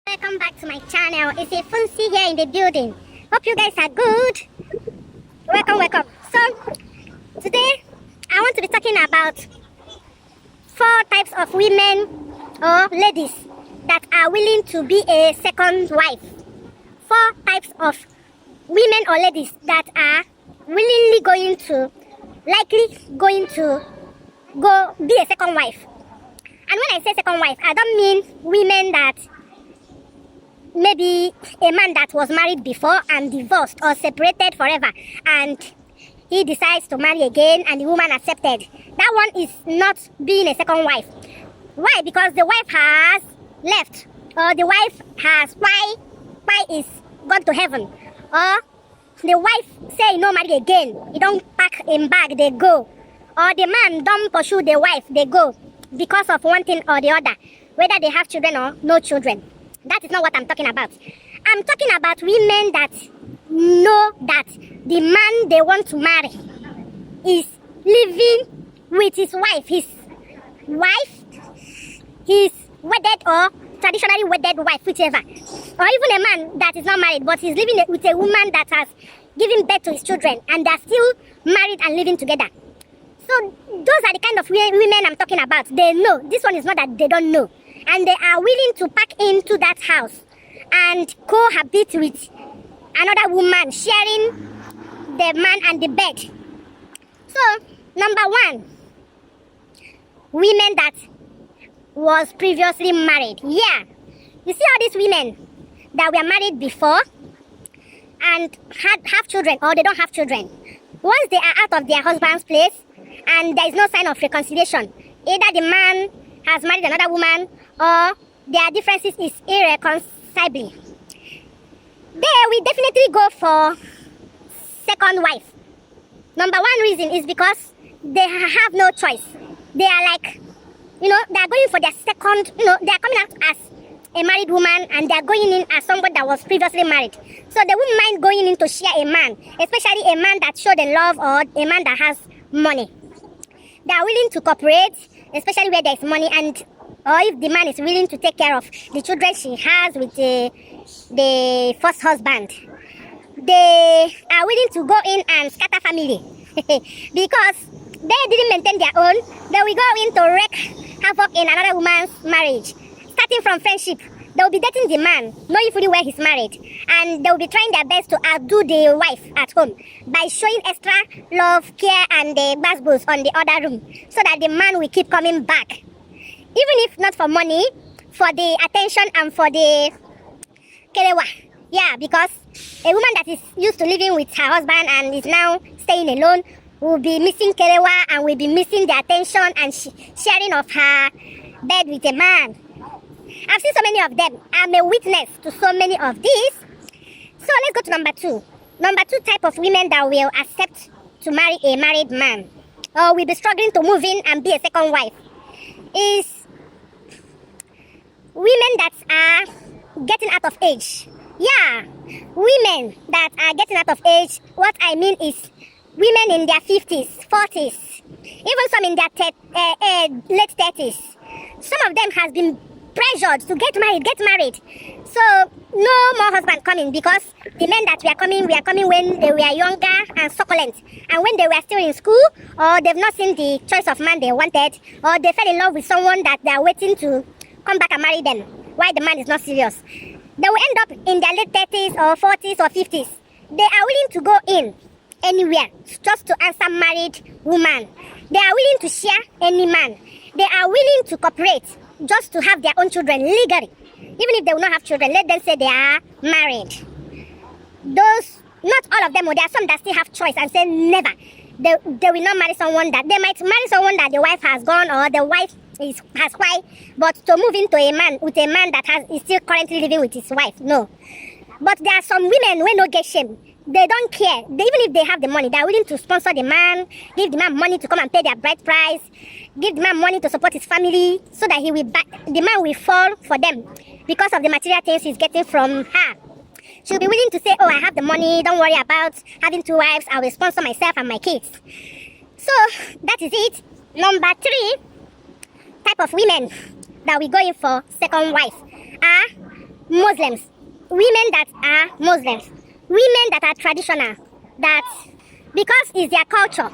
Welcome back to my channel. It's a Funsi here in the building. Hope you guys are good. Welcome. So, today I want to be talking about 4 types of women or ladies that are willing to be a second wife. 4 types of women or ladies that are likely going to go be a second wife. And when I say second wife, I don't mean women that maybe a man that was married before and divorced or separated forever and he decides to marry again and the woman accepted. That one is not being a second wife. Why? Because the wife has left, or the wife has why is gone to heaven, or the wife say no marry again, he don't pack him bag, they go, or the man don't pursue the wife, they go because of one thing or the other, whether they have children or no children. That is not what I'm talking about. I'm talking about women that know that the man they want to marry is living with his wife. His wedded or traditionally wedded wife, whichever. Or even a man that is not married, but he's living with a woman that has given birth to his children and they're still married and living together. So those are the kind of women I'm talking about. They know. This one is not that they don't know. And they are willing to pack into that house and cohabit with another woman, sharing the man and the bed. So, number 1, women that was previously married. Yeah, you see all these women that were married before and have children, or they don't have children. Once they are out of their husband's place and there is no sign of reconciliation, either the man has married another woman or their differences is irreconcilable, they will definitely go for second wife. Number 1 reason is because they have no choice. They are like, they are going for their second, they are coming out as a married woman and they are going in as somebody that was previously married. So they wouldn't mind going in to share a man, especially a man that showed them love or a man that has money. They are willing to cooperate, especially where there is money, and or if the man is willing to take care of the children she has with the first husband. They are willing to go in and scatter family because they didn't maintain their own. They will go in to wreak havoc in another woman's marriage. Starting from friendship, they will be dating the man, knowing fully where he's married, and they will be trying their best to outdo the wife at home by showing extra love, care, and the basbos on the other room, so that the man will keep coming back. Even if not for money, for the attention and for the kerewa. Yeah, because a woman that is used to living with her husband and is now staying alone will be missing kerewa and will be missing the attention and sharing of her bed with a man. I've seen so many of them. I'm a witness to so many of these. So let's go to number 2. Number 2 type of women that will accept to marry a married man or will be struggling to move in and be a second wife is women that are getting out of age. Yeah, women that are getting out of age. What I mean is women in their 50s, 40s, even some in their late 30s. Some of them has been pressured to get married. So no more husband coming, because the men that were coming when they were younger and succulent, and when they were still in school, or they've not seen the choice of man they wanted, or they fell in love with someone that they are waiting to come back and marry them while the man is not serious. They will end up in their late 30s or 40s or 50s. They are willing to go in anywhere just to answer married woman. They are willing to share any man. They are willing to cooperate just to have their own children legally. Even if they will not have children, let them say they are married. Those, not all of them, there are some that still have choice and say never. They will not marry someone that, they might marry someone that the wife has gone or the wife has why, but to move into a man with a man that is still currently living with his wife, no. But there are some women who no get shame. They don't care. Even if they have the money, they are willing to sponsor the man, give the man money to come and pay their bride price, give the man money to support his family, so that the man will fall for them because of the material things he's getting from her. She'll be willing to say, oh, I have the money, don't worry about having 2 wives, I will sponsor myself and my kids. So that is it. Number 3 type of women that we going for second wife are Muslims, women that are Muslims, women that are traditional, that because it's their culture,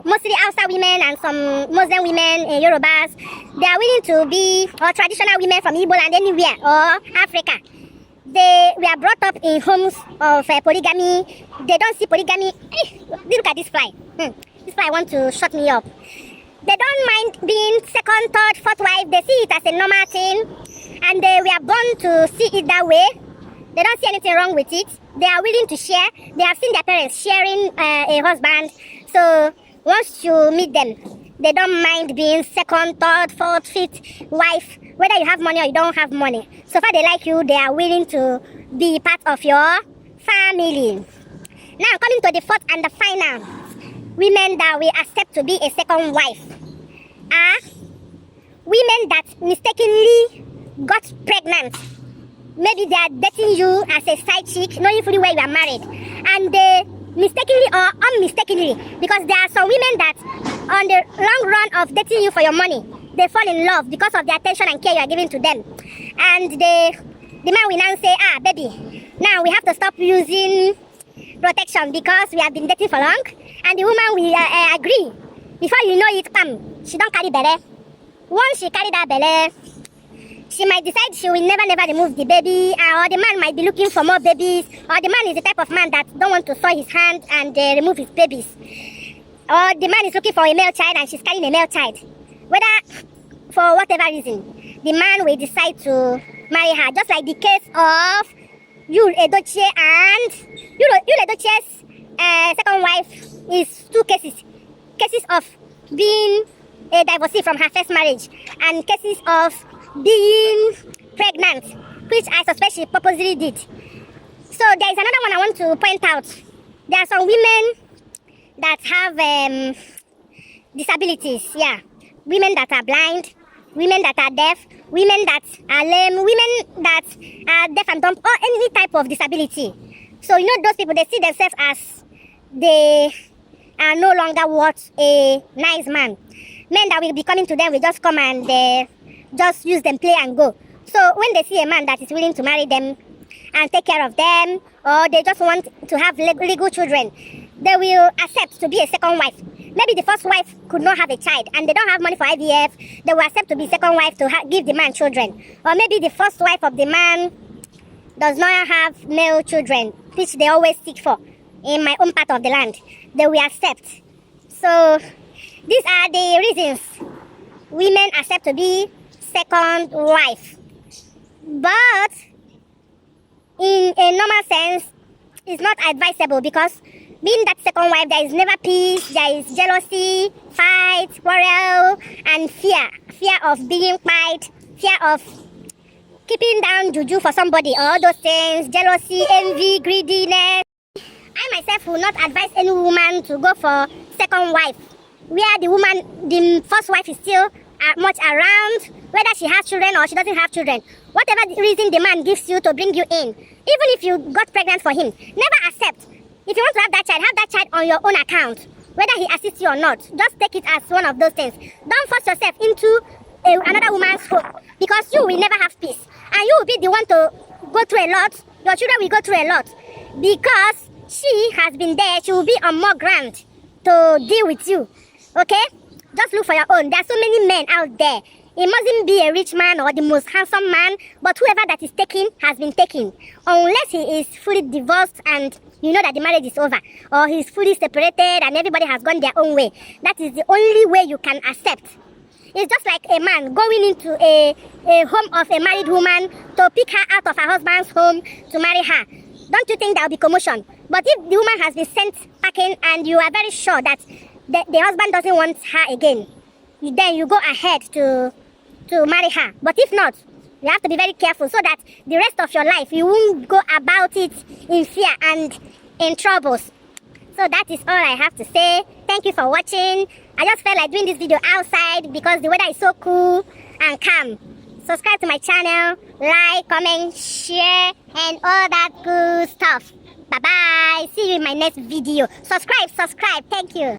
mostly Hausa women and some Muslim women in Yorubas, they are willing to be, or traditional women from Igbo and anywhere, or Africa. They were brought up in homes of polygamy. They don't see polygamy. Look at this fly. This fly wants to shut me up. They don't mind being second, third, fourth wife. They see it as a normal thing. And they were born to see it that way. They don't see anything wrong with it. They are willing to share. They have seen their parents sharing a husband. So once you meet them, they don't mind being second, third, fourth, fifth wife, whether you have money or you don't have money. So far they like you, they are willing to be part of your family. Now coming to the fourth and the final, women that we accept to be a second wife are women that mistakenly got pregnant. Maybe they are dating you as a side chick, knowing fully well you are married, and they mistakenly or unmistakenly, because there are some women that on the long run of dating you for your money, they fall in love because of the attention and care you are giving to them, and the man will now say, baby, now we have to stop using protection because we have been dating for long, and the woman will agree. Before you know it, she don't carry belly. Once she carry that belly, she might decide she will never remove the baby, or the man might be looking for more babies, or the man is the type of man that don't want to soil his hand and remove his babies, or the man is looking for a male child and she's carrying a male child. Whether for whatever reason, the man will decide to marry her, just like the case of Yul Edochie and Yul Edochie's second wife is two cases of being a divorcee from her first marriage, and cases of being pregnant, which I suspect she purposely did. So there is another one I want to point out. There are some women that have disabilities, women that are blind, women that are deaf, women that are lame, women that are deaf and dumb, or any type of disability. So those people, they see themselves as they are no longer worth a nice man. Men that will be coming to them will just come and just use them, play and go. So when they see a man that is willing to marry them and take care of them, or they just want to have legal children, they will accept to be a second wife. Maybe the first wife could not have a child and they don't have money for IVF, they will accept to be second wife to give the man children. Or maybe the first wife of the man does not have male children, which they always seek for in my own part of the land. They will accept. So these are the reasons women accept to be second wife. But in a normal sense, it's not advisable, because being that second wife, there is never peace, there is jealousy, fight, quarrel, and fear of being quiet, fear of keeping down juju for somebody, all those things, jealousy, envy, greediness. I myself will not advise any woman to go for second wife, where the first wife is still much around, whether she has children or she doesn't have children. Whatever the reason the man gives you to bring you in, even if you got pregnant for him, never accept. If you want to have that child on your own account, whether he assists you or not. Just take it as one of those things. Don't force yourself into another woman's home, because you will never have peace, and you will be the one to go through a lot. Your children will go through a lot, because she has been there. She will be on more ground to deal with you. Okay? Just look for your own. There are so many men out there. It mustn't be a rich man or the most handsome man, but whoever that is taken has been taken. Unless he is fully divorced and you know that the marriage is over, or he's fully separated and everybody has gone their own way. That is the only way you can accept. It's just like a man going into a home of a married woman to pick her out of her husband's home to marry her. Don't you think there will be commotion? But if the woman has been sent packing and you are very sure that the husband doesn't want her again, then you go ahead to marry her. But if not, you have to be very careful so that the rest of your life you won't go about it in fear and in troubles. So that is all I have to say. Thank you for watching. I just felt like doing this video outside because the weather is so cool and calm. Subscribe to my channel, like, comment, share, and all that good stuff. Bye bye. See you in my next video. Subscribe. Thank you.